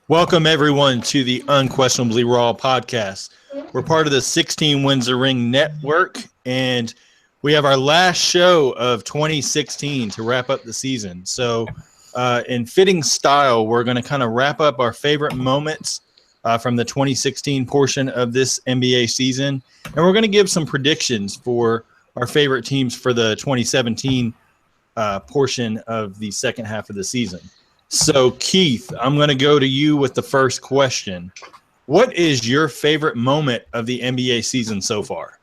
Welcome, everyone, to the Unquestionably Raw podcast. We're part of the 16 Wins the Ring network, and we have our last show of 2016 to wrap up the season. So, in fitting style, we're going to kind of wrap up our favorite moments from the 2016 portion of this NBA season, and we're going to give some predictions for our favorite teams for the 2017 portion of the second half of the season. So, Keith, I'm going to go to you with the first question. What is your favorite moment of the NBA season so far?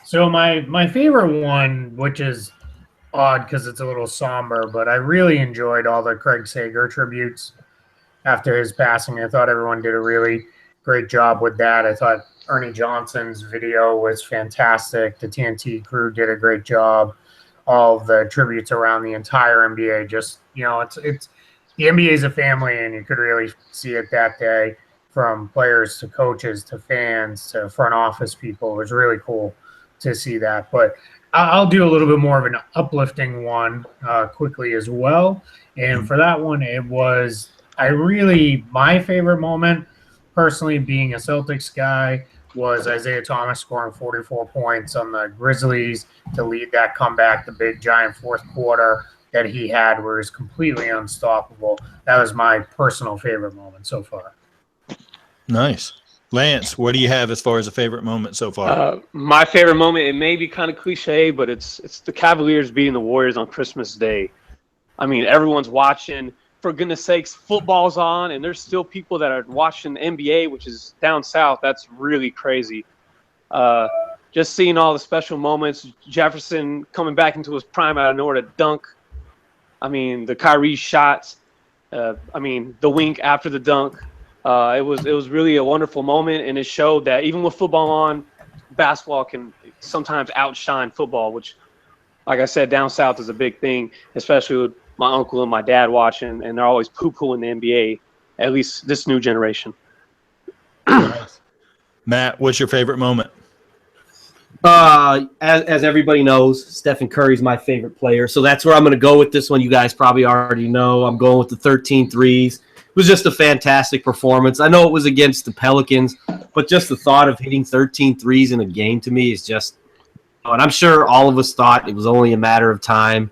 So my favorite one, which is odd because it's a little somber, but I really enjoyed all the Craig Sager tributes after his passing. I thought everyone did a really great job with that. I thought Ernie Johnson's video was fantastic. The TNT crew did a great job. All of the tributes around the entire NBA, just, it's the NBA is a family, and you could really see it that day, from players to coaches to fans to front office people. It was really cool to see that. But I'll do a little bit more of an uplifting one quickly as well. And for that one, it was my favorite moment, personally, being a Celtics guy, was Isaiah Thomas scoring 44 points on the Grizzlies to lead that comeback, the big giant fourth quarter that he had where he's completely unstoppable. That was my personal favorite moment so far. Nice. Lance, what do you have as far as a favorite moment so far? My favorite moment, it may be kind of cliche, but it's the Cavaliers beating the Warriors on Christmas Day. I mean, everyone's watching. For goodness sakes, football's on, and there's still people that are watching the NBA, which is down south. That's really crazy. Just seeing all the special moments, Jefferson coming back into his prime out of nowhere to dunk. I mean, the Kyrie shots. The wink after the dunk. It was really a wonderful moment, and it showed that even with football on, basketball can sometimes outshine football, which, like I said, down south is a big thing, especially with my uncle and my dad watching, and they're always poo-pooing the NBA, at least this new generation. Nice. Matt, what's your favorite moment? As everybody knows, Stephen Curry's my favorite player, so that's where I'm going to go with this one. You guys probably already know. I'm going with the 13 threes. It was just a fantastic performance. I know it was against the Pelicans, but just the thought of hitting 13 threes in a game to me is just – and I'm sure all of us thought it was only a matter of time.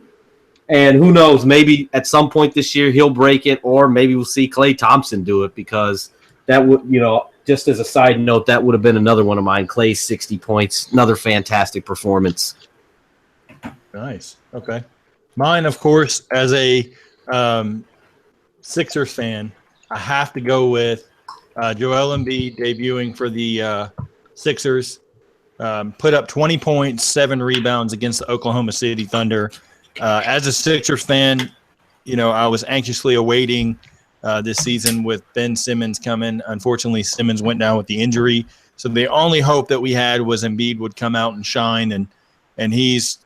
And who knows, maybe at some point this year he'll break it, or maybe we'll see Klay Thompson do it, because that would, just as a side note, that would have been another one of mine. Klay's 60 points, another fantastic performance. Nice. Okay. Mine, of course, as a Sixers fan, I have to go with Joel Embiid debuting for the Sixers. Put up 20 points, 7 rebounds against the Oklahoma City Thunder. As a Sixers fan, I was anxiously awaiting this season with Ben Simmons coming. Unfortunately, Simmons went down with the injury. So the only hope that we had was Embiid would come out and shine. And he's,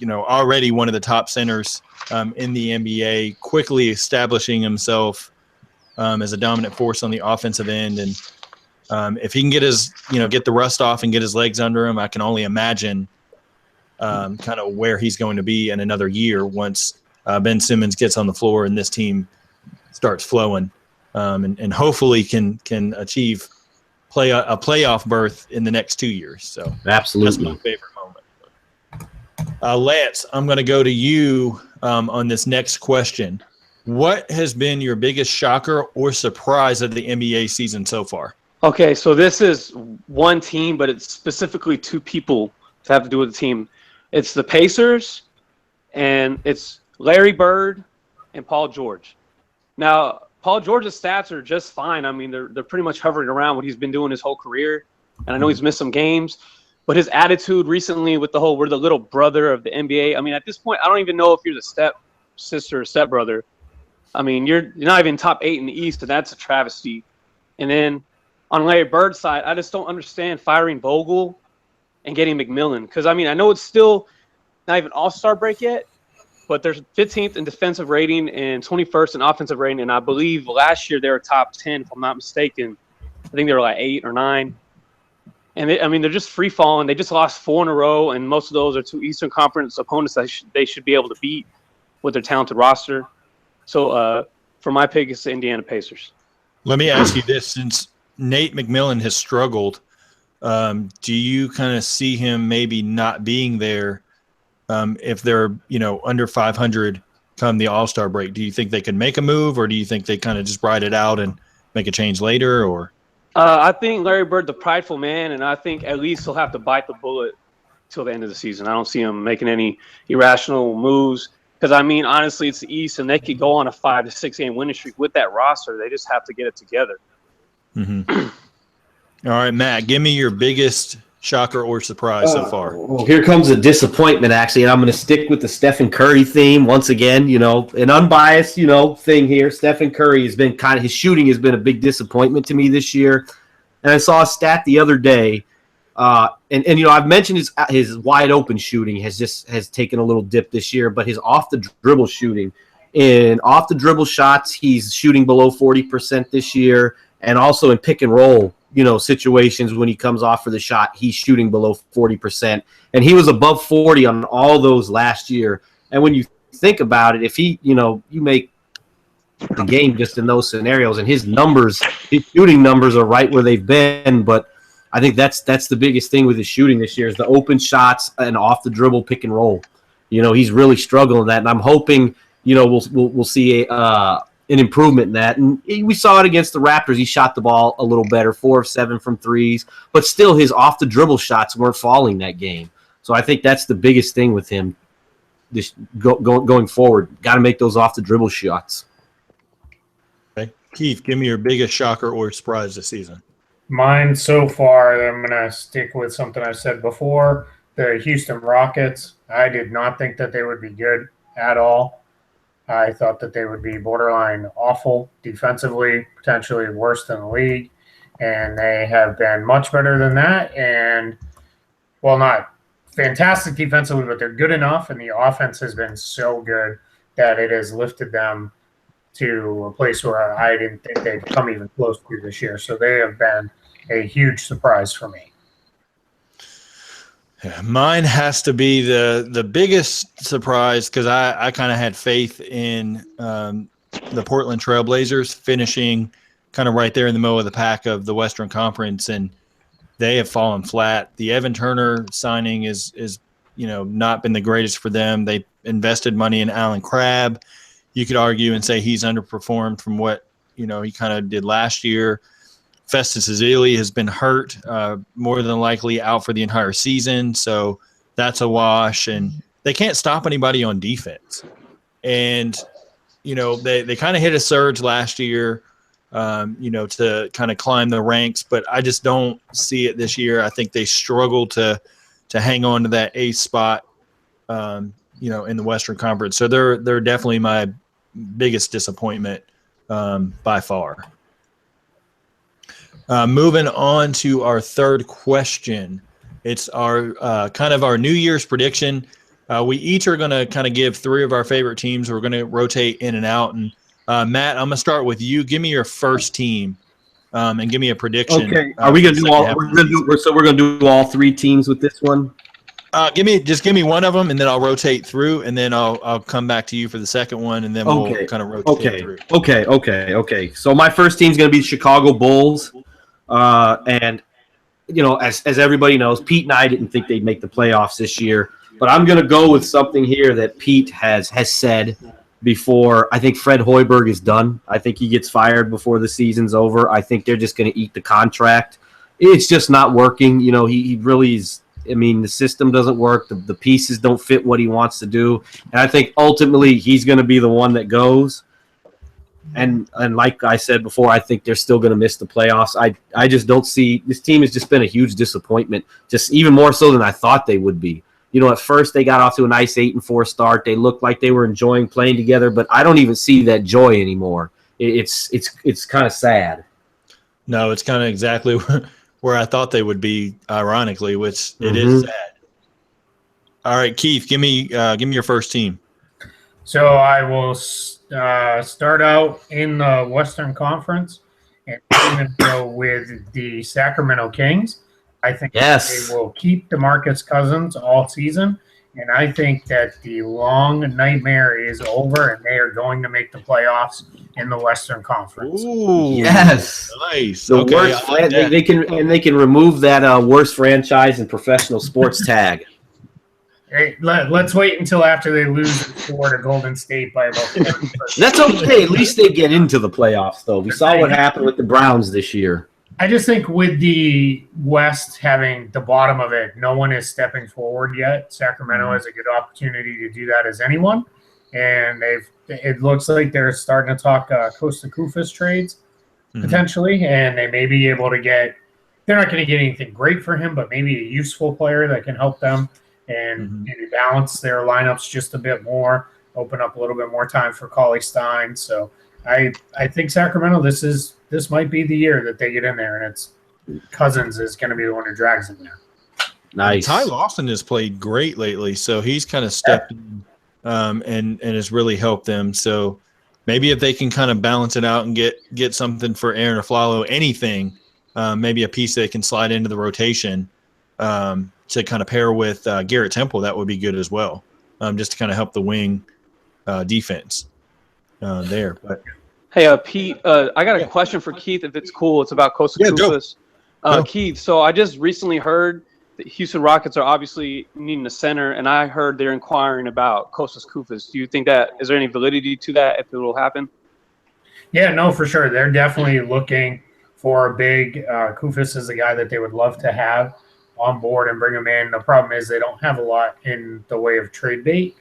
already one of the top centers in the NBA, quickly establishing himself as a dominant force on the offensive end. And if he can get get the rust off and get his legs under him, I can only imagine kind of where he's going to be in another year once Ben Simmons gets on the floor and this team starts flowing, and hopefully can achieve a playoff berth in the next 2 years. So absolutely, that's my favorite moment. Lance, I'm going to go to you on this next question. What has been your biggest shocker or surprise of the NBA season so far? Okay, so this is one team, but it's specifically two people to have to do with the team. It's the Pacers, and it's Larry Bird and Paul George. Now, Paul George's stats are just fine. I mean, they're pretty much hovering around what he's been doing his whole career, and I know he's missed some games. But his attitude recently with the whole we're the little brother of the NBA, I mean, at this point, I don't even know if you're the step sister or step brother. I mean, you're not even top 8 in the East, and that's a travesty. And then on Larry Bird's side, I just don't understand firing Vogel and getting McMillan. Because, I mean, I know it's still not even all-star break yet, but they're 15th in defensive rating and 21st in offensive rating. And I believe last year they were top 10, if I'm not mistaken. I think they were like 8 or 9. And, they're just free-falling. They just lost 4 in a row, and most of those are to Eastern Conference opponents that they should be able to beat with their talented roster. So for my pick, it's the Indiana Pacers. Let me ask you this: since Nate McMillan has struggled, do you kind of see him maybe not being there if they're under 500 come the All-Star break? Do you think they can make a move, or do you think they kind of just ride it out and make a change later? Or I think Larry Bird, the prideful man, and I think at least he'll have to bite the bullet till the end of the season. I don't see him making any irrational moves because, I mean, honestly, it's the East, and they could go on a 5 to 6 game winning streak with that roster. They just have to get it together. Mm-hmm. All right, Matt, give me your biggest shocker or surprise so far. Well, here comes a disappointment, actually, and I'm going to stick with the Stephen Curry theme once again. An unbiased, thing here. Stephen Curry has been his shooting has been a big disappointment to me this year. And I saw a stat the other day, and I've mentioned his wide open shooting has taken a little dip this year, but his off the dribble shooting, in off the dribble shots, he's shooting below 40% this year, and also in pick and roll situations when he comes off for the shot, he's shooting below 40%. And he was above 40 on all those last year. And when you think about it, if he, you make the game just in those scenarios and his shooting numbers are right where they've been. But I think that's the biggest thing with his shooting this year is the open shots and off the dribble pick and roll. He's really struggling with that. And I'm hoping, we'll see an improvement in that. And we saw it against the Raptors. He shot the ball a little better, 4 of 7 from threes, but still his off the dribble shots weren't falling that game. So I think that's the biggest thing with him this going forward. Got to make those off the dribble shots. Okay. Keith, give me your biggest shocker or surprise this season. Mine so far, I'm going to stick with something I've said before. The Houston Rockets, I did not think that they would be good at all. I thought that they would be borderline awful defensively, potentially worse than the league, and they have been much better than that. And, well, not fantastic defensively, but they're good enough, and the offense has been so good that it has lifted them to a place where I didn't think they'd come even close to this year. So they have been a huge surprise for me. Yeah, mine has to be the biggest surprise because I kind of had faith in the Portland Trail Blazers finishing kind of right there in the middle of the pack of the Western Conference, and they have fallen flat. The Evan Turner signing is not been the greatest for them. They invested money in Alan Crabb. You could argue and say he's underperformed from what he kind of did last year. Festus Ezeli has been hurt, more than likely out for the entire season, so that's a wash. And they can't stop anybody on defense. And they kind of hit a surge last year, to kind of climb the ranks, but I just don't see it this year. I think they struggle to hang on to that eighth spot, in the Western Conference. So they're definitely my biggest disappointment by far. Moving on to our third question. It's our kind of our New Year's prediction. We each are going to kind of give 3 of our favorite teams. We're going to rotate in and out. And Matt, I'm going to start with you. Give me your first team and give me a prediction. Okay. Are we going to do all? We're going to do all 3 teams with this one. Give me one of them, and then I'll rotate through, and then I'll come back to you for the second one, and then we'll kind of rotate through. Okay. So my first team is going to be the Chicago Bulls. And as everybody knows, Pete and I didn't think they'd make the playoffs this year, but I'm going to go with something here that Pete has said before. I think Fred Hoiberg is done. I think he gets fired before the season's over. I think they're just going to eat the contract. It's just not working. He really is. I mean, the system doesn't work. The pieces don't fit what he wants to do. And I think ultimately he's going to be the one that goes. And like I said before, I think they're still going to miss the playoffs. I just don't see – this team has just been a huge disappointment, just even more so than I thought they would be. At first they got off to a nice 8-4 start. They looked like they were enjoying playing together, but I don't even see that joy anymore. It's kind of sad. No, it's kind of exactly where I thought they would be, ironically, which it is sad. All right, Keith, give me your first team. So I will start out in the Western Conference, and I'm going to go with the Sacramento Kings. I think they will keep DeMarcus Cousins all season, and I think that the long nightmare is over, and they are going to make the playoffs in the Western Conference. Ooh, Yes. nice. The Okay, worst I like that. they can remove that worst franchise in professional sports tag. Hey, let's wait until after they lose in 4 to Golden State by about 30%. That's okay. At least they get into the playoffs, though. We saw what happened with the Browns this year. I just think with the West having the bottom of it, no one is stepping forward yet. Sacramento has a good opportunity to do that as anyone, and it looks like they're starting to talk Costa Kufis trades potentially, and they may be able to get. They're not going to get anything great for him, but maybe a useful player that can help them and maybe balance their lineups just a bit more, open up a little bit more time for Cauley Stein. So I think Sacramento, this might be the year that they get in there, and it's Cousins is going to be the one who drags them there. Nice. Ty Lawson has played great lately, so he's kind of stepped in and has really helped them. So maybe if they can kind of balance it out and get something for Aaron Aflalo, anything, maybe a piece they can slide into the rotation to kind of pair with Garrett Temple, that would be good as well, just to kind of help the wing defense there. But Hey, Pete, I got a question for Keith, if it's cool. It's about Costa Kufis. Keith, so I just recently heard that Houston Rockets are obviously needing a center, and I heard they're inquiring about Kostas Kufis. Do you think is there any validity to that, if it will happen? Yeah, no, for sure. They're definitely looking for a big Kufis is a guy that they would love to have on board and bring him in. The problem is they don't have a lot in the way of trade bait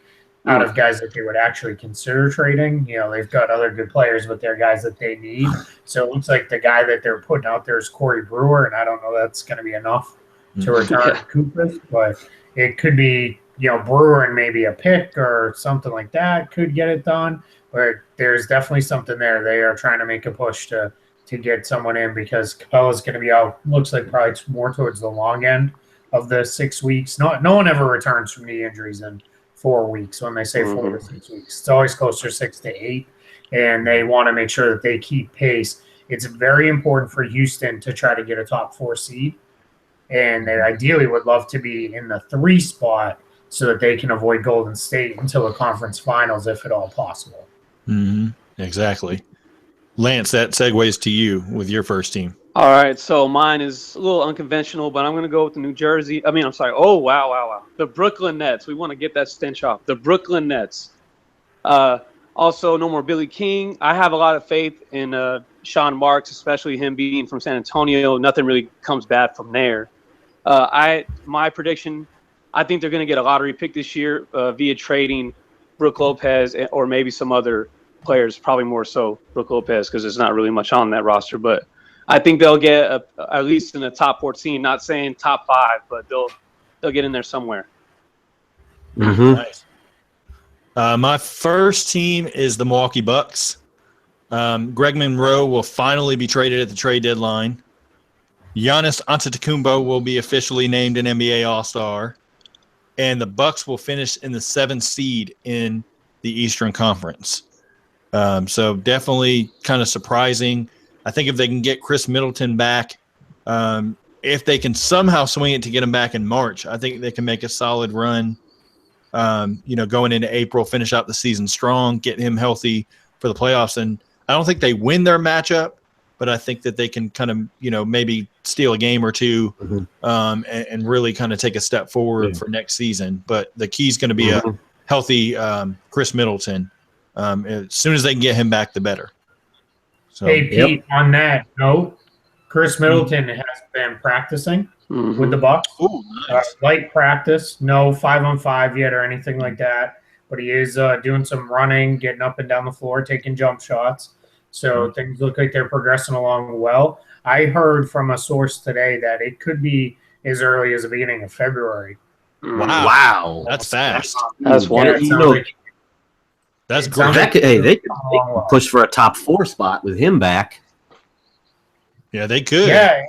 out of guys that they would actually consider trading. You know, they've got other good players, but they're guys that they need. So it looks like the guy that they're putting out there is Corey Brewer, and I don't know that's going to be enough to return Kufis, but it could be, you know, Brewer and maybe a pick or something like that could get it done. But there's definitely something there. They are trying to make a push to get someone in because Capella's going to be out, looks like probably more towards the long end of the 6 weeks. No one ever returns from knee injuries in 4 weeks. When they say 4 to 6 weeks, it's always closer 6 to 8, and they want to make sure that they keep pace. It's very important for Houston to try to get a top 4 seed, and they ideally would love to be in the 3 spot so that they can avoid Golden State until the conference finals, if at all possible. Exactly. Lance, that segues to you with your first team. All right, so mine is a little unconventional, but I'm going to go with the New Jersey. Oh, wow. The Brooklyn Nets. We want to get that stench off. The Brooklyn Nets. Also, no more Billy King. I have a lot of faith in Sean Marks, especially him being from San Antonio. Nothing really comes bad from there. My prediction, I think they're going to get a lottery pick this year via trading Brook Lopez or maybe some other players, probably more so Brook Lopez because there's not really much on that roster, but I think they'll get at least in the top 14. Not saying top 5, but they'll get in there somewhere. Nice. My first team is the Milwaukee Bucks. Greg Monroe will finally be traded at the trade deadline. Giannis Antetokounmpo will be officially named an NBA All-Star, and the Bucks will finish in the 7th seed in the Eastern Conference. So definitely kind of surprising. I think if they can get Chris Middleton back, if they can somehow swing it to get him back in March, I think they can make a solid run, going into April, finish out the season strong, get him healthy for the playoffs. And I don't think they win their matchup, but I think that they can kind of, maybe steal a game or two and really kind of take a step forward for next season. But the key is going to be a healthy Chris Middleton. As soon as they can get him back, the better. So, hey, Pete, on that note, Chris Middleton has been practicing with the Bucks. Ooh, nice. Light practice, no 5-on-5 yet or anything like that. But he is doing some running, getting up and down the floor, taking jump shots. So things look like they're progressing along well. I heard from a source today that it could be as early as the beginning of February. Wow. That's fast. That's wonderful. That's great. They could push for a top 4 spot with him back. Yeah, they could. Yeah,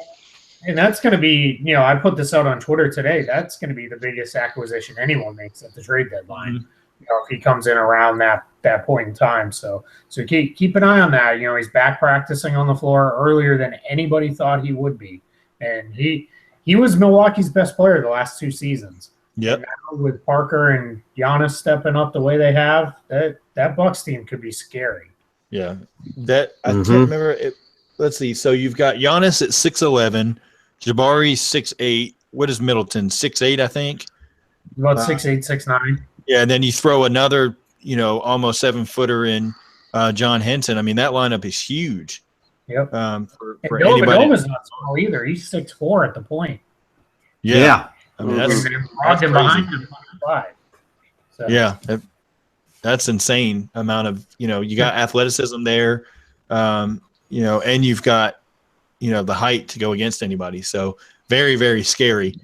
and that's going to be, I put this out on Twitter today. That's going to be the biggest acquisition anyone makes at the trade deadline. If he comes in around that point in time. So keep an eye on that. He's back practicing on the floor earlier than anybody thought he would be. And he was Milwaukee's best player the last 2 seasons. Yep. Now with Parker and Giannis stepping up the way they have, that Bucks team could be scary. Yeah, that I can't remember it. Let's see. So you've got Giannis at 6'11", Jabari 6'8". What is Middleton? 6'8", I think. About 6'8", 6'9". Yeah, and then you throw another, almost 7-footer in John Henson. I mean, that lineup is huge. Yep. For anybody. Nova's not small either. He's 6'4" at the point. Yeah. I mean, that's crazy. Behind him 5. So. Yeah, that's insane amount of, you got athleticism there, and you've got, the height to go against anybody. So very, very scary,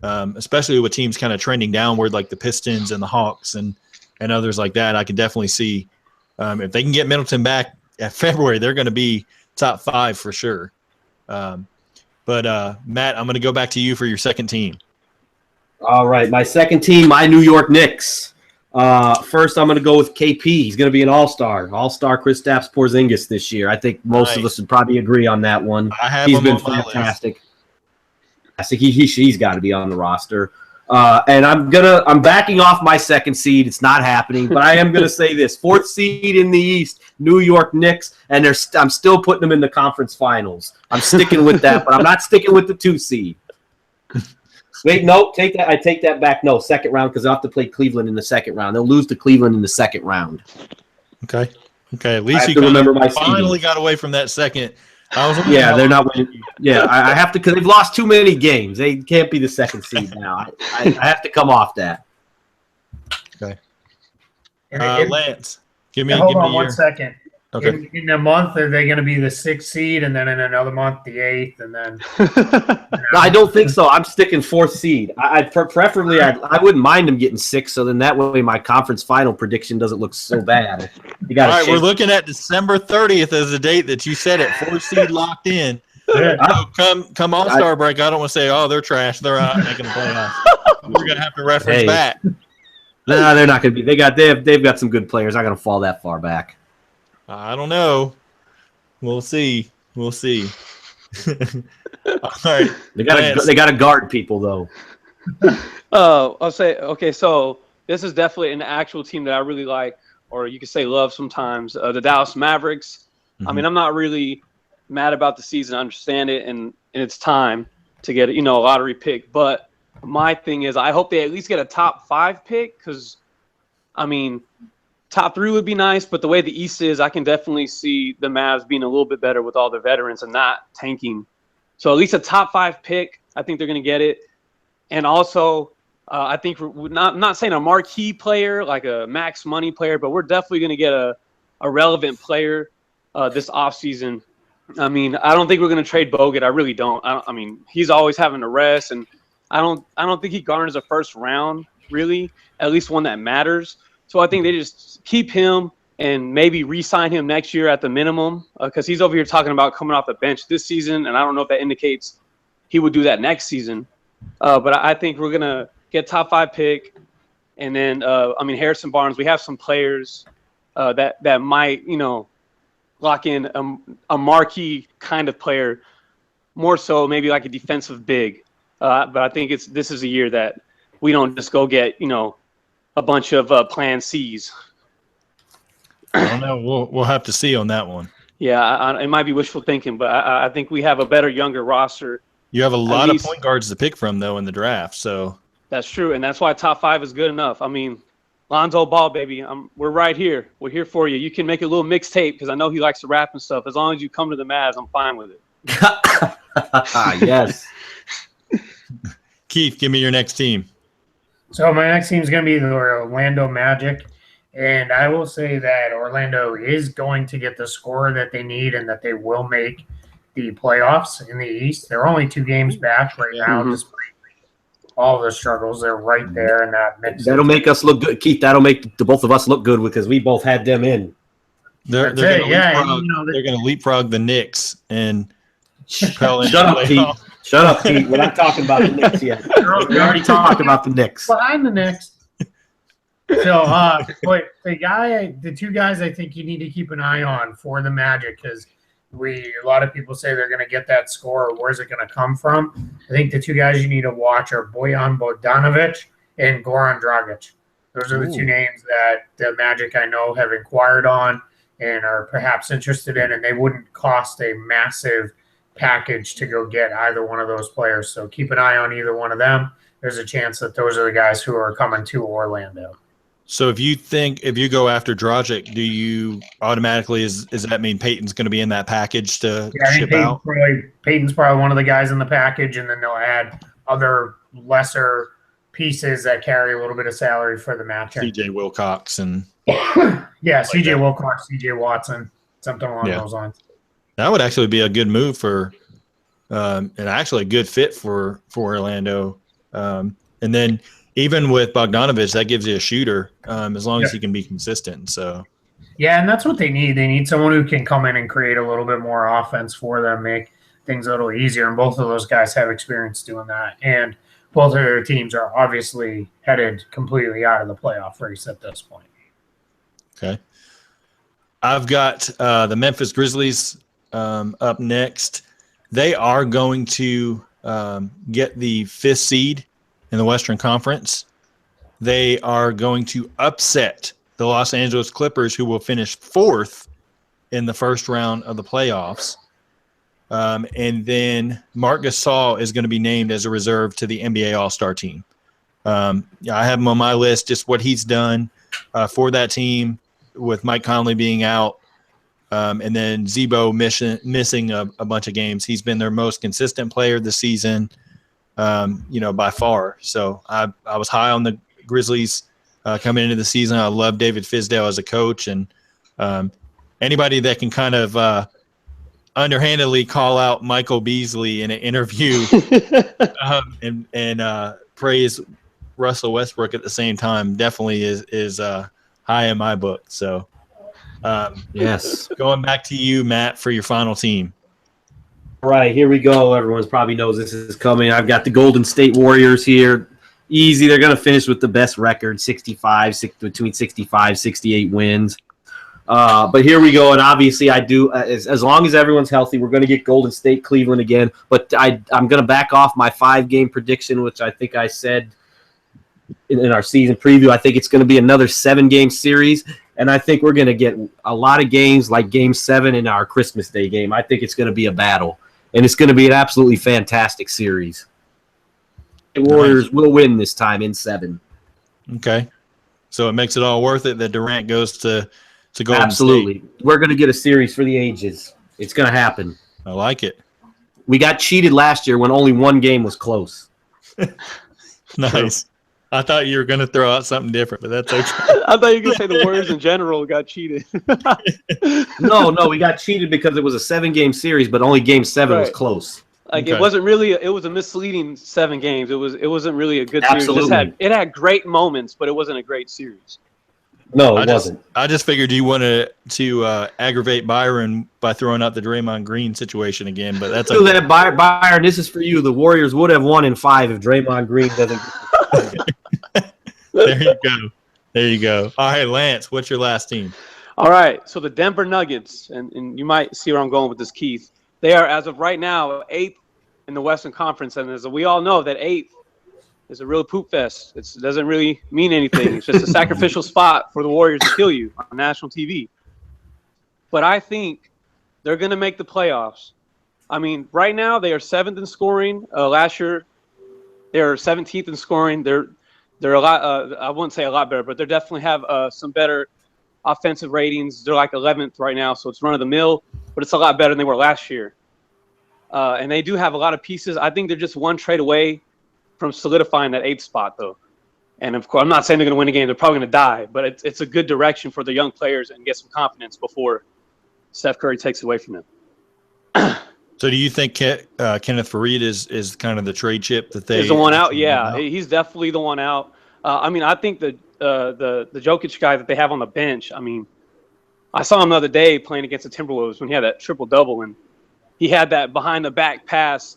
especially with teams kind of trending downward like the Pistons and the Hawks and others like that. I can definitely see if they can get Middleton back at February, they're going to be top 5 for sure. But Matt, I'm going to go back to you for your second team. All right, my second team, my New York Knicks. First, I'm going to go with KP. He's going to be an all-star Kristaps Porzingis this year. I think most of us would probably agree on that one. He's been fantastic. I think he's got to be on the roster. And I'm backing off my second seed. It's not happening, but I am going to say this: 4th seed in the East, New York Knicks, and I'm still putting them in the conference finals. I'm sticking with that, but I'm not sticking with the 2 seed. Wait, no, take that. I take that back. No, second round because they'll have to play Cleveland in the second round. They'll lose to Cleveland in the second round. Okay. At least you finally got away from that second. They're not winning. Yeah, I have to because they've lost too many games. They can't be the second seed now. I have to come off that. Okay. Lance, give me hold on your 1 second. Okay. In a month, are they going to be the 6th seed, and then in another month, the 8th, and then? No, I don't think so. I'm sticking 4th seed. Preferably, I wouldn't mind them getting 6, so then that way my conference final prediction doesn't look so bad. All right, we're looking at December 30th as the date that you said it. 4th seed locked in. So come All-Star break, I don't want to say, they're trash. They're out. They're going to play off. We're going to have to reference back. No, they're not going to be. They've got some good players. Not going to fall that far back. I don't know. We'll see. All right. They got to guard people though. I'll say okay. So this is definitely an actual team that I really like, or you could say love sometimes. The Dallas Mavericks. Mm-hmm. I mean, I'm not really mad about the season. I understand it, and it's time to get a lottery pick. But my thing is, I hope they at least get a top 5 pick because, I mean. Top 3 would be nice, but the way the East is, I can definitely see the Mavs being a little bit better with all their veterans and not tanking. So at least a top 5 pick, I think they're going to get it. And also, I think we're not saying a marquee player, like a max money player, but we're definitely going to get a relevant player this offseason. I mean, I don't think we're going to trade Bogut. I really don't. I mean, he's always having to rest, and I don't think he garners a first round, really, at least one that matters. So I think they just keep him and maybe re-sign him next year at the minimum because he's over here talking about coming off the bench this season, and I don't know if that indicates he would do that next season. But I think we're going to get top 5 pick. And then, Harrison Barnes, we have some players that might, lock in a marquee kind of player, more so maybe like a defensive big. But I think this is a year that we don't just go get, a bunch of plan C's. I don't know. We'll have to see on that one. Yeah, it might be wishful thinking, but I think we have a better, younger roster. You have a lot of point guards to pick from, though, in the draft. So that's true, and that's why top 5 is good enough. I mean, Lonzo Ball, baby, we're right here. We're here for you. You can make a little mixtape because I know he likes to rap and stuff. As long as you come to the Mavs, I'm fine with it. Yes. Keith, give me your next team. So my next team is going to be the Orlando Magic, and I will say that Orlando is going to get the score that they need and that they will make the playoffs in the East. They're only 2 games back right now, despite all the struggles. They're right there in that mix. That'll make us look good, Keith. That'll make the both of us look good because we both had them in. They're going to leapfrog the Knicks and Shut up, Keith. Shut up, Pete. We're not talking about the Knicks yet. We already talked about the Knicks. Behind the Knicks. So, but the 2 guys I think you need to keep an eye on for the Magic because a lot of people say they're going to get that score. Where's it going to come from? I think the 2 guys you need to watch are Bojan Bogdanovic and Goran Dragic. Those are the 2 names that the Magic I know have inquired on, and are perhaps interested in, and they wouldn't cost a massive package to go get either one of those players. So keep an eye on either one of them. There's a chance that those are the guys who are coming to Orlando. So if you go after Dragic, do you automatically does that mean Peyton's going to be in that package to ship out? Peyton's probably one of the guys in the package, and then they'll add other lesser pieces that carry a little bit of salary for the matchup. CJ Wilcox and CJ Wilcox, CJ Watson, something along those lines. That would actually be a good move for, and actually a good fit for Orlando. And then even with Bogdanovich, that gives you a shooter as long as he can be consistent. So, yeah, and that's what they need. They need someone who can come in and create a little bit more offense for them, make things a little easier. And both of those guys have experience doing that. And both of their teams are obviously headed completely out of the playoff race at this point. Okay. I've got the Memphis Grizzlies up next. They are going to get the 5th seed in the Western Conference. They are going to upset the Los Angeles Clippers, who will finish 4th in the first round of the playoffs. And then Marc Gasol is going to be named as a reserve to the NBA All-Star team. I have him on my list, just what he's done for that team with Mike Conley being out. And then Zebo missing a bunch of games. He's been their most consistent player this season, by far. So I was high on the Grizzlies coming into the season. I love David Fizdale as a coach, and anybody that can kind of underhandedly call out Michael Beasley in an interview and praise Russell Westbrook at the same time definitely is high in my book. So. Yes. Going back to you, Matt, for your final team. All right, here we go. Everyone probably knows this is coming. I've got the Golden State Warriors here. Easy. They're going to finish with the best record, between 65, 68 wins. But here we go, and obviously I do. As long as everyone's healthy, we're going to get Golden State, Cleveland again. But I'm going to back off my 5-game prediction, which I think I said in our season preview. I think it's going to be another 7-game series. And I think we're going to get a lot of games like Game 7 in our Christmas Day game. I think it's going to be a battle. And it's going to be an absolutely fantastic series. The Warriors will win this time in 7. Okay. So it makes it all worth it that Durant goes to Golden Absolutely. State. We're going to get a series for the ages. It's going to happen. I like it. We got cheated last year when only 1 game was close. Nice. I thought you were going to throw out something different, but that's okay. I thought you were going to say the Warriors in general got cheated. No, we got cheated because it was a 7-game series, but only Game 7 was close. Like it wasn't really. It was a misleading 7 games. It wasn't really a good series. Absolutely. It had great moments, but it wasn't a great series. No, it wasn't. I just figured you wanted to aggravate Byron by throwing out the Draymond Green situation again, but that's okay. That Byron, this is for you. The Warriors would have won in 5 if Draymond Green doesn't. There you go. All right, Lance, what's your last team? All right, so the Denver Nuggets, and you might see where I'm going with this, Keith. They are, as of right now, 8th in the Western Conference, and as we all know, that 8th is a real poop fest. It doesn't really mean anything. It's just a sacrificial spot for the Warriors to kill you on national TV. But I think they're going to make the playoffs. I mean, right now they are 7th in scoring. Last year they were 17th in scoring. They're a lot. I wouldn't say a lot better, but they definitely have some better offensive ratings. They're like 11th right now, so it's run of the mill, but it's a lot better than they were last year. And they do have a lot of pieces. I think they're just 1 trade away from solidifying that 8th spot, though. And of course, I'm not saying they're going to win a game; they're probably going to die. But it's a good direction for the young players and get some confidence before Steph Curry takes it away from them. So do you think Kenneth Faried is kind of the trade chip that they – is the one out? Yeah, he's definitely the one out. I mean, I think the Jokic guy that they have on the bench, I mean, I saw him the other day playing against the Timberwolves when he had that triple-double, and he had that behind-the-back pass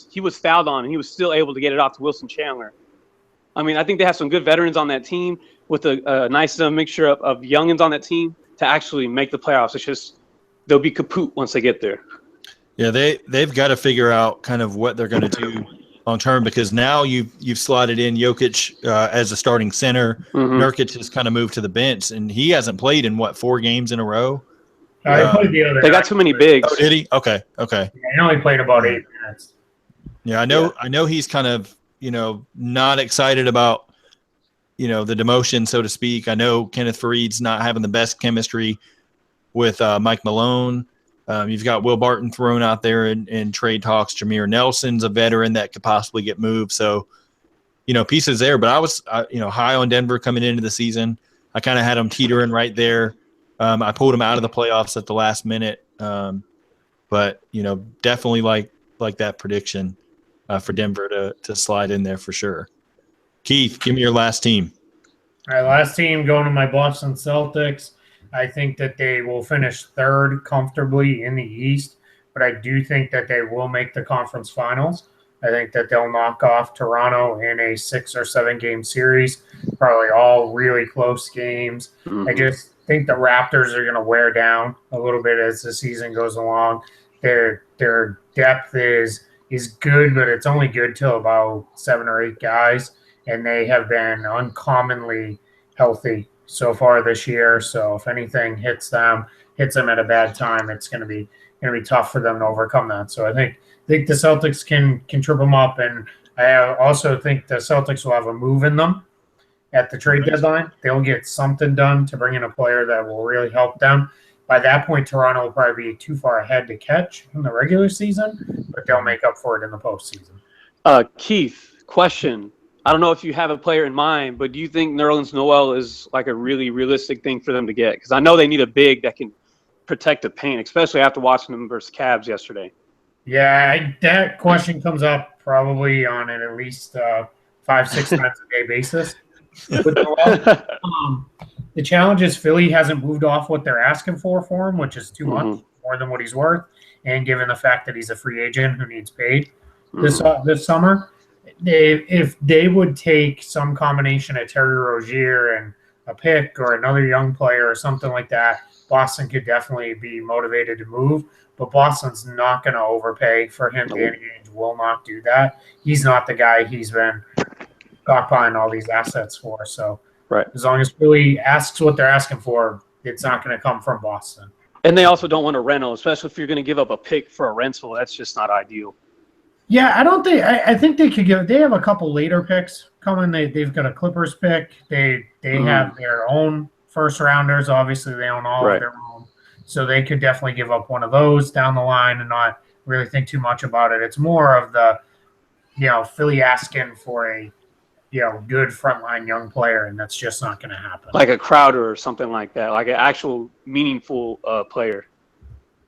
he was fouled on, and he was still able to get it off to Wilson Chandler. I mean, I think they have some good veterans on that team with a nice mixture of youngins on that team to actually make the playoffs. It's just they'll be kaput once they get there. Yeah, they've got to figure out kind of what they're going to do long term, because now you've slotted in Jokic as a starting center. Mm-hmm. Nurkic has kind of moved to the bench, and he hasn't played in 4 games in a row. I played the other They got night. too many bigs. Oh, did he? Okay. I only played about 8 minutes. Yeah, I know he's kind of, not excited about, the demotion, so to speak. I know Kenneth Fareed's not having the best chemistry with Mike Malone. You've got Will Barton thrown out there in trade talks. Jameer Nelson's a veteran that could possibly get moved. So, pieces there. But I was, high on Denver coming into the season. I kind of had them teetering right there. I pulled them out of the playoffs at the last minute. But, definitely like that prediction for Denver to slide in there for sure. Keith, give me your last team. All right, last team going to my Boston Celtics. I think that they will finish third comfortably in the East, but I do think that they will make the conference finals. I think that they'll knock off Toronto in a 6 or 7 game series, probably all really close games. Mhm. I just think the Raptors are going to wear down a little bit as the season goes along. Their depth is good, but it's only good till about 7 or 8 guys, and they have been uncommonly healthy so far this year. So if anything hits them at a bad time, it's going to be tough for them to overcome that. So I think the Celtics can trip them up, and I also think the Celtics will have a move in them at the trade deadline. They'll get something done to bring in a player that will really help them. By that point, Toronto will probably be too far ahead to catch in the regular season, but they'll make up for it in the postseason. Keith, question. I don't know if you have a player in mind, but do you think Nerlens Noel is like a really realistic thing for them to get? Because I know they need a big that can protect the paint, especially after watching them versus Cavs yesterday. Yeah, that question comes up probably on an at least 5-6 times a day basis. With Noel, the challenge is Philly hasn't moved off what they're asking for him, which is too much, more than what he's worth. And given the fact that he's a free agent who needs paid this summer, if they would take some combination of Terry Rozier and a pick or another young player or something like that, Boston could definitely be motivated to move. But Boston's not going to overpay for him. Danny Ainge will not do that. He's not the guy he's been stockpiling all these assets for. So as long as Philly asks what they're asking for, it's not going to come from Boston. And they also don't want a rental, especially if you're going to give up a pick for a rental. That's just not ideal. Yeah, I think they could give. They have a couple later picks coming. They've got a Clippers pick. They have their own first rounders. Obviously, they own all of their own, so they could definitely give up one of those down the line and not really think too much about it. It's more of the, Philly asking for a, good frontline young player, and that's just not going to happen. Like a Crowder or something like that, like an actual meaningful player,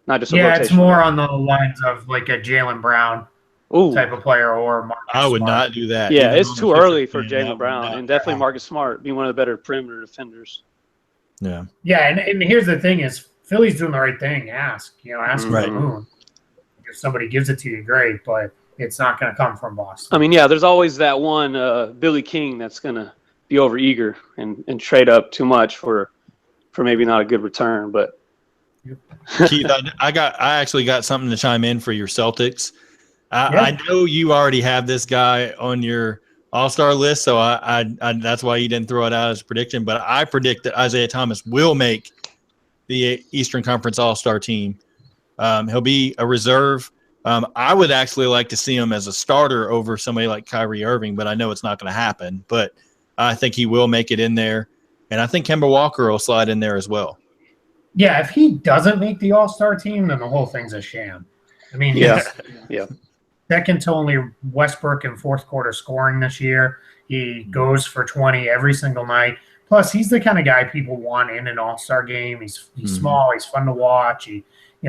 not just a rotation. It's more on the lines of like a Jaylen Brown type of player, or Marcus I would Smart. not do that. Yeah, Even it's on too the early for 50, Jaylen Brown, and definitely Marcus Smart being one of the better perimeter defenders. Yeah. Yeah, and here's the thing is Philly's doing the right thing. Ask for the moon. If somebody gives it to you, great, but it's not going to come from Boston. I mean, yeah, there's always that one Billy King that's going to be over eager and trade up too much for maybe not a good return. But Keith, I actually got something to chime in for your Celtics. I know you already have this guy on your All-Star list, so I that's why you didn't throw it out as a prediction. But I predict that Isaiah Thomas will make the Eastern Conference All-Star team. He'll be a reserve. I would actually like to see him as a starter over somebody like Kyrie Irving, but I know it's not going to happen. But I think he will make it in there, and I think Kemba Walker will slide in there as well. Yeah, if he doesn't make the All-Star team, then the whole thing's a sham. I mean, he's second to only Westbrook in fourth quarter scoring this year. He goes for 20 every single night. Plus, he's the kind of guy people want in an All-Star game. He's small. He's fun to watch. He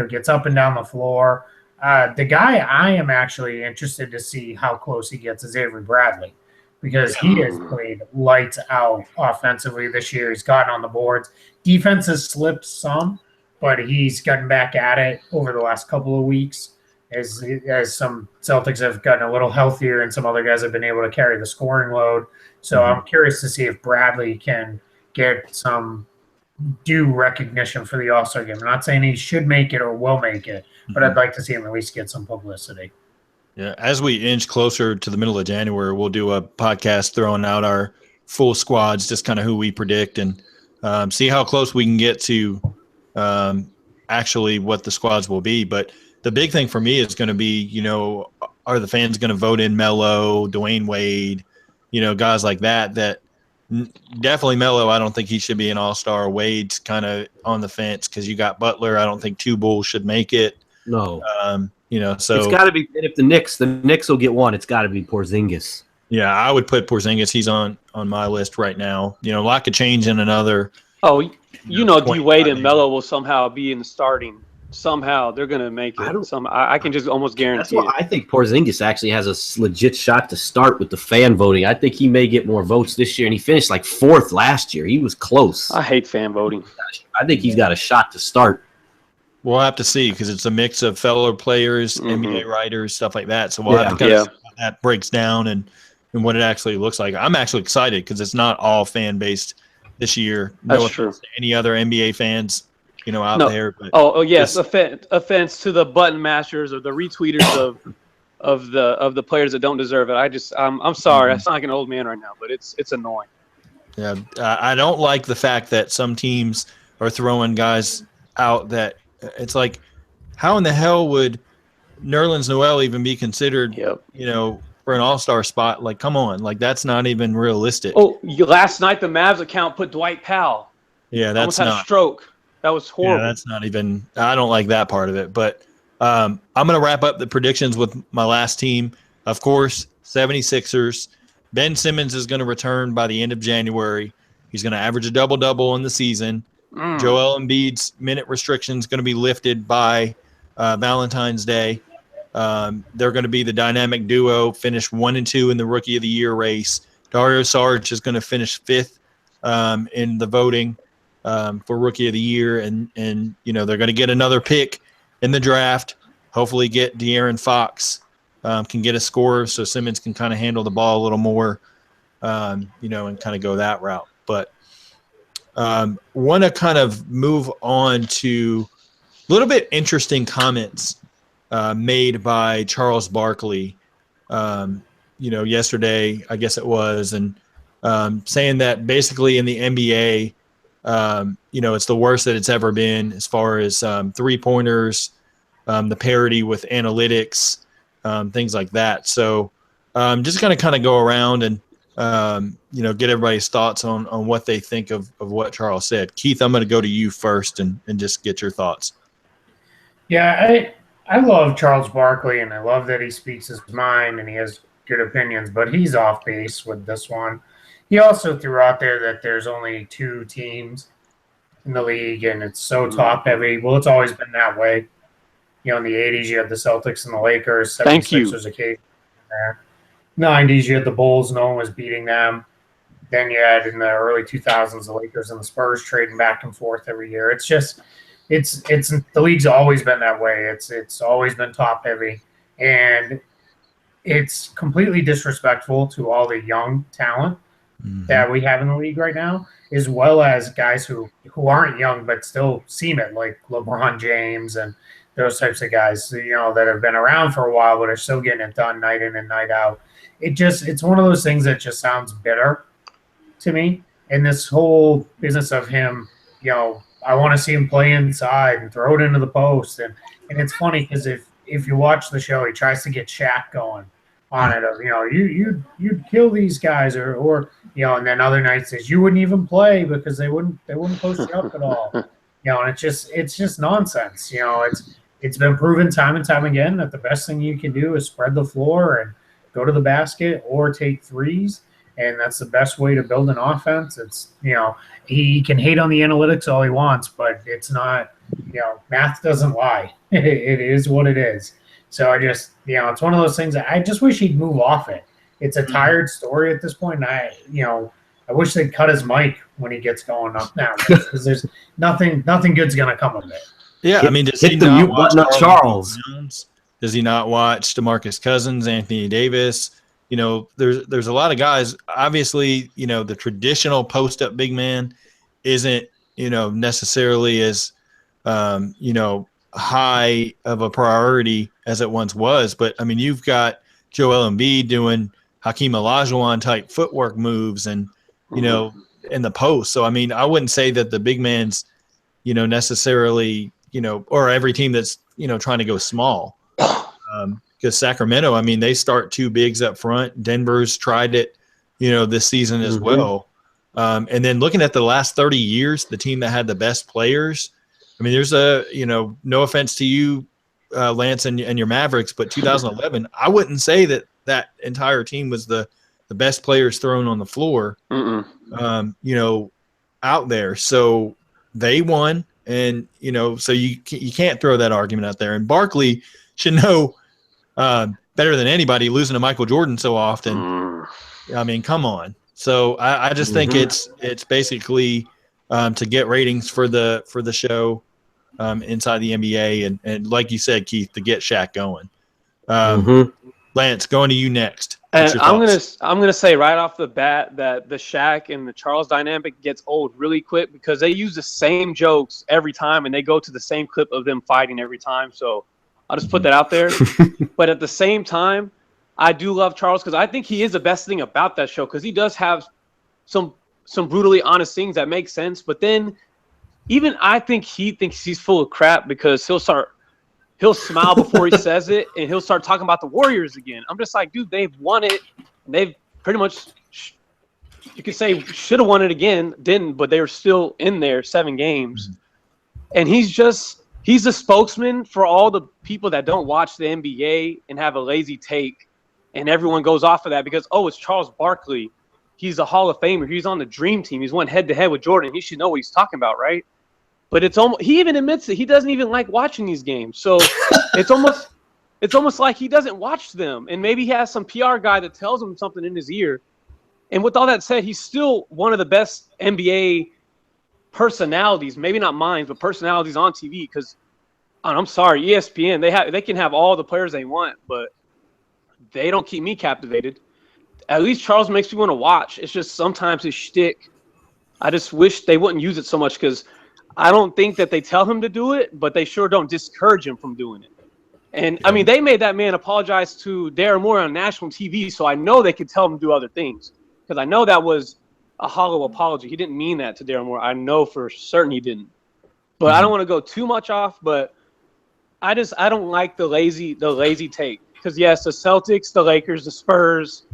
gets up and down the floor. The guy I am actually interested to see how close he gets is Avery Bradley, because he has played lights out offensively this year. He's gotten on the boards. Defense has slipped some, but he's gotten back at it over the last couple of weeks as some Celtics have gotten a little healthier and some other guys have been able to carry the scoring load. So I'm curious to see if Bradley can get some due recognition for the All-Star game. I'm not saying he should make it or will make it, but I'd like to see him at least get some publicity. Yeah, as we inch closer to the middle of January, we'll do a podcast throwing out our full squads, just kind of who we predict, and see how close we can get to actually what the squads will be. But the big thing for me is going to be, are the fans going to vote in Melo, Dwayne Wade, guys like that definitely Melo. I don't think he should be an all-star. Wade's kind of on the fence because you got Butler. I don't think two Bulls should make it. No. So it's got to be. If the Knicks will get one, it's got to be Porzingis. Yeah, I would put Porzingis. He's on my list right now. A lot could change in another. Oh, D Wade and Melo will somehow be in the starting. Somehow they're going to make it. I can just almost guarantee That's why I think Porzingis actually has a legit shot to start with the fan voting. I think he may get more votes this year, and he finished like 4th last year. He was close. I hate fan voting. I think he's got a shot to start. We'll have to see because it's a mix of fellow players, NBA writers, stuff like that. So we'll have to kind of see how that breaks down and what it actually looks like. I'm actually excited because it's not all fan-based this year. That's true. Any other NBA fans out there. But yes, offense to the button mashers or the retweeters of the players that don't deserve it. I'm sorry. I sound like an old man right now, but it's annoying. Yeah, I don't like the fact that some teams are throwing guys out that it's like, how in the hell would Nerlens Noel even be considered? For an all-star spot? Like, come on, like that's not even realistic. Oh, last night the Mavs account put Dwight Powell. Yeah, that's almost had a stroke. That was horrible. Yeah, that's not even. I don't like that part of it. But I'm going to wrap up the predictions with my last team. Of course, 76ers. Ben Simmons is going to return by the end of January. He's going to average a double-double in the season. Joel Embiid's minute restriction is going to be lifted by Valentine's Day. They're going to be the dynamic duo, finish 1 and 2 in the Rookie of the Year race. Dario Saric is going to finish 5th in the voting for Rookie of the Year, and they're going to get another pick in the draft. Hopefully, get De'Aaron Fox can get a score so Simmons can kind of handle the ball a little more, and kind of go that route. But want to kind of move on to a little bit interesting comments made by Charles Barkley, yesterday, I guess it was, and saying that basically in the NBA, it's the worst that it's ever been as far as three-pointers, the parity with analytics, things like that. So just going to kind of go around and, get everybody's thoughts on what they think of what Charles said. Keith, I'm going to go to you first and just get your thoughts. Yeah, I love Charles Barkley, and I love that he speaks his mind and he has good opinions, but he's off base with this one. He also threw out there that there's only 2 teams in the league, and it's so top-heavy. Well, it's always been that way. In the 80s, you had the Celtics and the Lakers. 76ers occasionally there. 90s, you had the Bulls. No one was beating them. Then you had in the early 2000s, the Lakers and the Spurs trading back and forth every year. It's just – It's the league's always been that way. It's always been top heavy, and it's completely disrespectful to all the young talent that we have in the league right now, as well as guys who aren't young but still seem it, like LeBron James and those types of guys, that have been around for a while but are still getting it done night in and night out. It's one of those things that just sounds bitter to me. And this whole business of him, I want to see him play inside and throw it into the post. And it's funny because if you watch the show, he tries to get Shaq going on it of, you'd kill these guys or and then other nights says you wouldn't even play because they wouldn't post it up at all. And it's just nonsense. It's been proven time and time again that the best thing you can do is spread the floor and go to the basket or take threes. And that's the best way to build an offense. It's, he can hate on the analytics all he wants, but it's not, math doesn't lie. It is what it is. So I just, it's one of those things that I just wish he'd move off it. It's a tired story at this point. And I wish they'd cut his mic when he gets going up now because there's nothing good's going to come of it. Yeah. I mean, does he not watch Charles? Does he not watch DeMarcus Cousins, Anthony Davis? There's a lot of guys. Obviously, the traditional post-up big man isn't, necessarily as, high of a priority as it once was. But, I mean, you've got Joel Embiid doing Hakeem Olajuwon type footwork moves and, in the post. So, I mean, I wouldn't say that the big man's, necessarily, or every team that's, trying to go small. Because Sacramento, I mean, they start two bigs up front. Denver's tried it, this season as well. And then looking at the last 30 years, the team that had the best players, I mean, there's no offense to you, Lance, and your Mavericks, but 2011, I wouldn't say that entire team was the best players thrown on the floor, out there. So they won, and, so you can't throw that argument out there. And Barkley should know better than anybody, losing to Michael Jordan so often. I mean, come on. So I just think it's basically to get ratings for the show inside the NBA, and like you said, Keith, to get Shaq going. Lance, going to you next. And I'm gonna say right off the bat that the Shaq and the Charles dynamic gets old really quick because they use the same jokes every time and they go to the same clip of them fighting every time. So I'll just put that out there. But at the same time, I do love Charles because I think he is the best thing about that show because he does have some brutally honest things that make sense. But then even I think he thinks he's full of crap because he'll smile before he says it, and he'll start talking about the Warriors again. I'm just like, dude, they've won it. And they've pretty much, you could say, should have won it again, didn't, but they were still in there 7 games. And he's the spokesman for all the people that don't watch the NBA and have a lazy take, and everyone goes off of that because, it's Charles Barkley. He's a Hall of Famer. He's on the Dream Team. He's won head-to-head with Jordan. He should know what he's talking about, right? But he even admits that he doesn't even like watching these games. So it's almost like he doesn't watch them. And maybe he has some PR guy that tells him something in his ear. And with all that said, he's still one of the best NBA personalities, maybe not minds, but personalities on TV. Because I'm sorry, ESPN, they can have all the players they want, but they don't keep me captivated. At least Charles makes me want to watch. It's just sometimes his shtick, I just wish they wouldn't use it so much because I don't think that they tell him to do it, but they sure don't discourage him from doing it. And, I mean, they made that man apologize to Darren Moore on national TV, so I know they could tell him to do other things because I know that was a hollow apology. He didn't mean that to Darren Moore. I know for certain he didn't. But I don't want to go too much off, but I don't like the lazy take because, yes, the Celtics, the Lakers, the Spurs,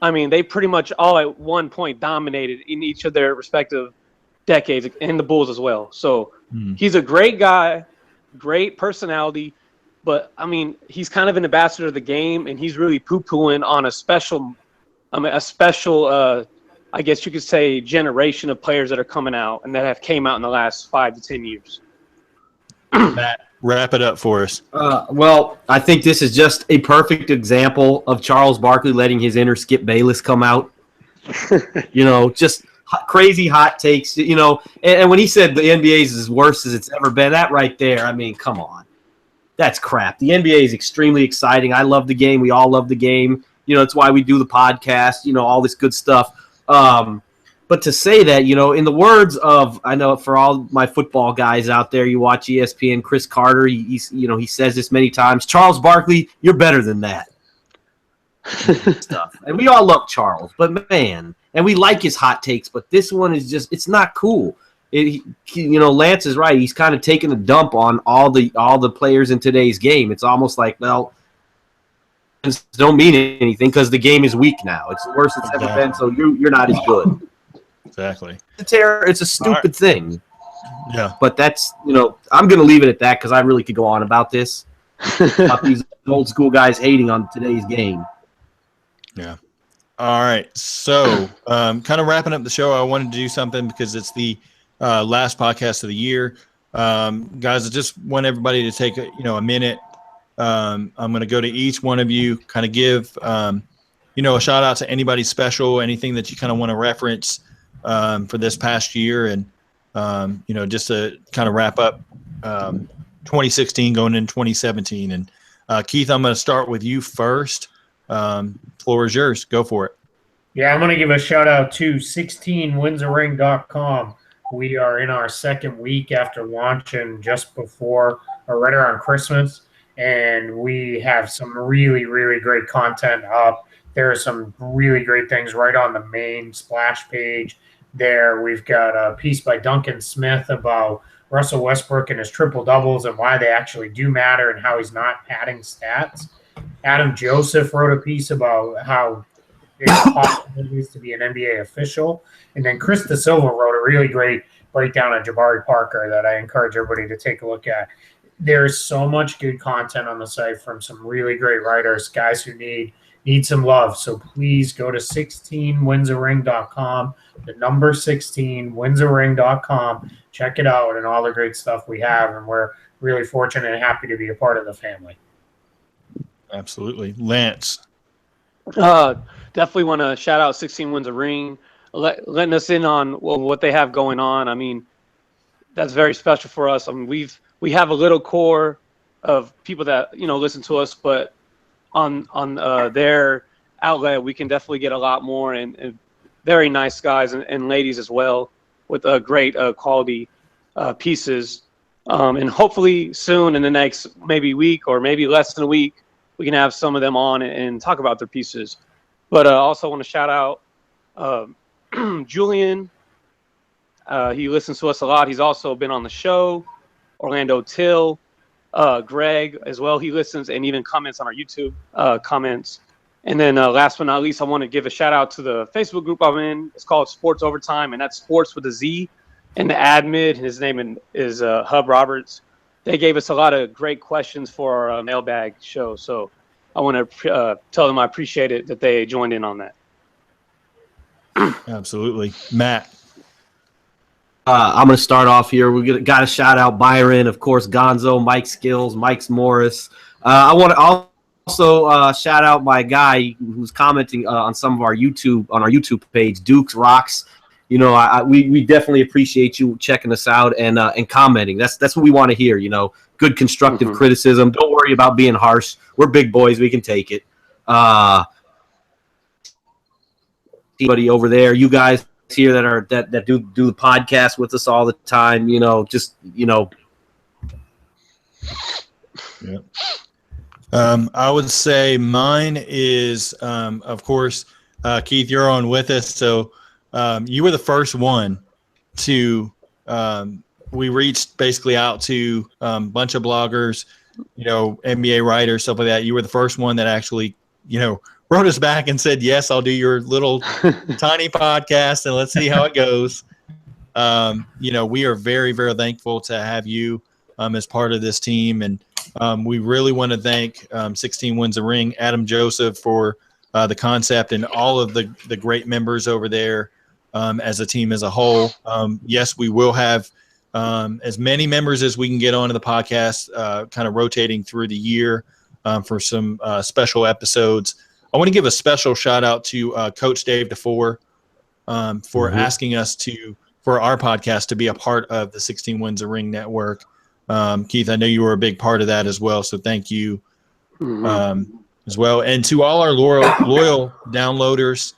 I mean, they pretty much all at one point dominated in each of their respective decades, and the Bulls as well. So he's a great guy, great personality, but I mean, he's kind of an ambassador of the game, and he's really poo-pooing on a special, I guess you could say, generation of players that are coming out and that have came out in the last 5 to 10 years. Matt, wrap it up for us. Well, I think this is just a perfect example of Charles Barkley letting his inner Skip Bayless come out. Just crazy hot takes, and when he said the NBA is as worst as it's ever been, that right there, I mean, come on. That's crap. The NBA is extremely exciting. I love the game. We all love the game. It's why we do the podcast, all this good stuff. But to say that, in the words of, I know for all my football guys out there, you watch ESPN, Chris Carter, he says this many times, Charles Barkley, you're better than that. Stuff. And we all love Charles, but man, and we like his hot takes, but this one is just, it's not cool. Lance is right. He's kind of taking a dump on all the players in today's game. It's almost like, well, it don't mean anything because the game is weak now. It's the worst it's ever been, so you're not as good. Exactly. It's a stupid thing. Yeah. But that's, I'm going to leave it at that because I really could go on about this. About these old school guys hating on today's game. Yeah. All right. So kind of wrapping up the show, I wanted to do something because it's the last podcast of the year. Guys, I just want everybody to take a minute. I'm going to go to each one of you, kind of give, a shout out to anybody special, anything that you kind of want to reference for this past year. And, just to kind of wrap up 2016 going into 2017. And Keith, I'm going to start with you first. Floor is yours. Go for it. Yeah, I'm going to give a shout out to 16winsaring.com. We are in our second week after launching just before or right around Christmas, and we have some really, really great content up. There are some really great things right on the main splash page there. We've got a piece by Duncan Smith about Russell Westbrook and his triple doubles and why they actually do matter and how he's not padding stats. Adam Joseph wrote a piece about how impossible it is to be an NBA official. And then Chris Da Silva wrote a really great breakdown of Jabari Parker that I encourage everybody to take a look at. There's so much good content on the site from some really great writers, guys who need some love. So please go to 16winsaring.com, the number 16winsaring.com. Check it out and all the great stuff we have. And we're really fortunate and happy to be a part of the family. Absolutely. Lance. Definitely want to shout out 16 Wins a Ring, letting us in on what they have going on. I mean, that's very special for us. I mean, we have a little core of people that, listen to us, but on their outlet, we can definitely get a lot more and very nice guys and ladies as well with great quality pieces. And hopefully soon in the next maybe week or maybe less than a week, we can have some of them on and talk about their pieces. But I also want to shout out Julian. He listens to us a lot. He's also been on the show. Orlando Till, Greg as well. He listens and even comments on our YouTube comments. And then last but not least, I want to give a shout out to the Facebook group I'm in. It's called Sports Overtime, and that's sports with a Z. And the admin, his name is Hub Roberts. They gave us a lot of great questions for our mailbag show. So I want to tell them I appreciate it that they joined in on that. Absolutely. Matt. I'm going to start off here. We got to shout out Byron, of course, Gonzo, Mike Skills, Mike Morris. I want to also shout out my guy who's commenting on some of our YouTube page, Dukes Rocks. We definitely appreciate you checking us out and commenting. That's what we want to hear. Good constructive criticism. Don't worry about being harsh. We're big boys. We can take it. Anybody over there, you guys here that do the podcast with us all the time. Yeah. I would say mine is, of course, Keith, you're on with us. So you were the first one to we reached basically out to a bunch of bloggers, NBA writers, stuff like that. You were the first one that actually, wrote us back and said, yes, I'll do your little tiny podcast and let's see how it goes. We are very, very thankful to have you as part of this team. And we really want to thank 16 Wins a Ring, Adam Joseph for the concept and all of the great members over there as a team as a whole. Yes, we will have as many members as we can get onto the podcast, kind of rotating through the year for some special episodes. I want to give a special shout out to Coach Dave DeFore for asking us for our podcast to be a part of the 16 Wins a Ring network. Keith, I know you were a big part of that as well, so thank you as well. And to all our loyal downloaders,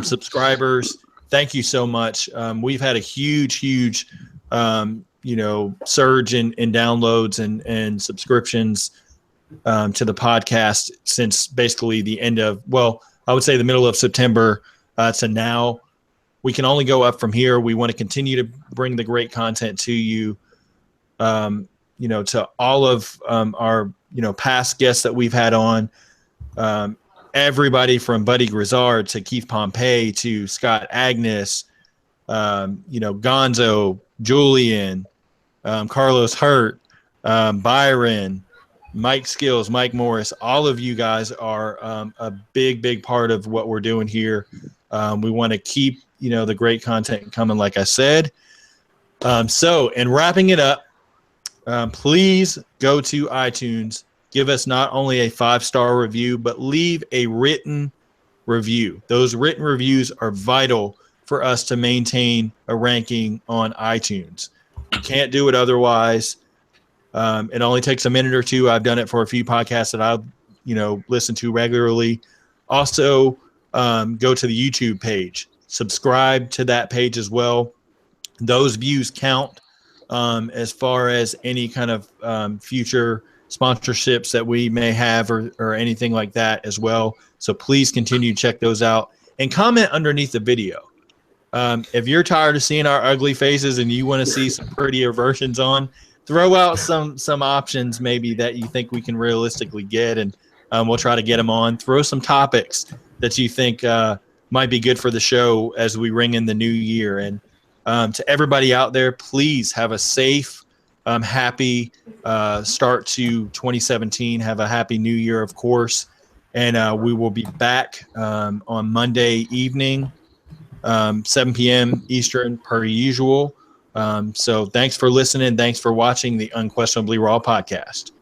subscribers, thank you so much. We've had a huge surge in downloads and subscriptions to the podcast since basically the end of, I would say the middle of September to now. We can only go up from here. We want to continue to bring the great content to you, to all of our, past guests that we've had on, everybody from Buddy Grizzard to Keith Pompey to Scott Agnes, Gonzo, Julian, Carlos Hurt, Byron, Mike Skills, Mike Morris, all of you guys are a big part of what we're doing here. We want to keep, the great content coming, like I said. So in wrapping it up, please go to iTunes, give us not only a 5-star review, but leave a written review. Those written reviews are vital for us to maintain a ranking on iTunes. You can't do it otherwise. It only takes a minute or two. I've done it for a few podcasts that I've, listen to regularly. Also, go to the YouTube page, subscribe to that page as well. Those views count as far as any kind of future sponsorships that we may have or anything like that as well. So please continue to check those out and comment underneath the video. If you're tired of seeing our ugly faces and you want to see some prettier versions on, throw out some options maybe that you think we can realistically get, and we'll try to get them on. Throw some topics that you think might be good for the show as we ring in the new year. And to everybody out there, please have a safe, happy start to 2017. Have a happy new year, of course. And we will be back on Monday evening, 7 p.m. Eastern, per usual. So thanks for listening. Thanks for watching the Unquestionably Raw podcast.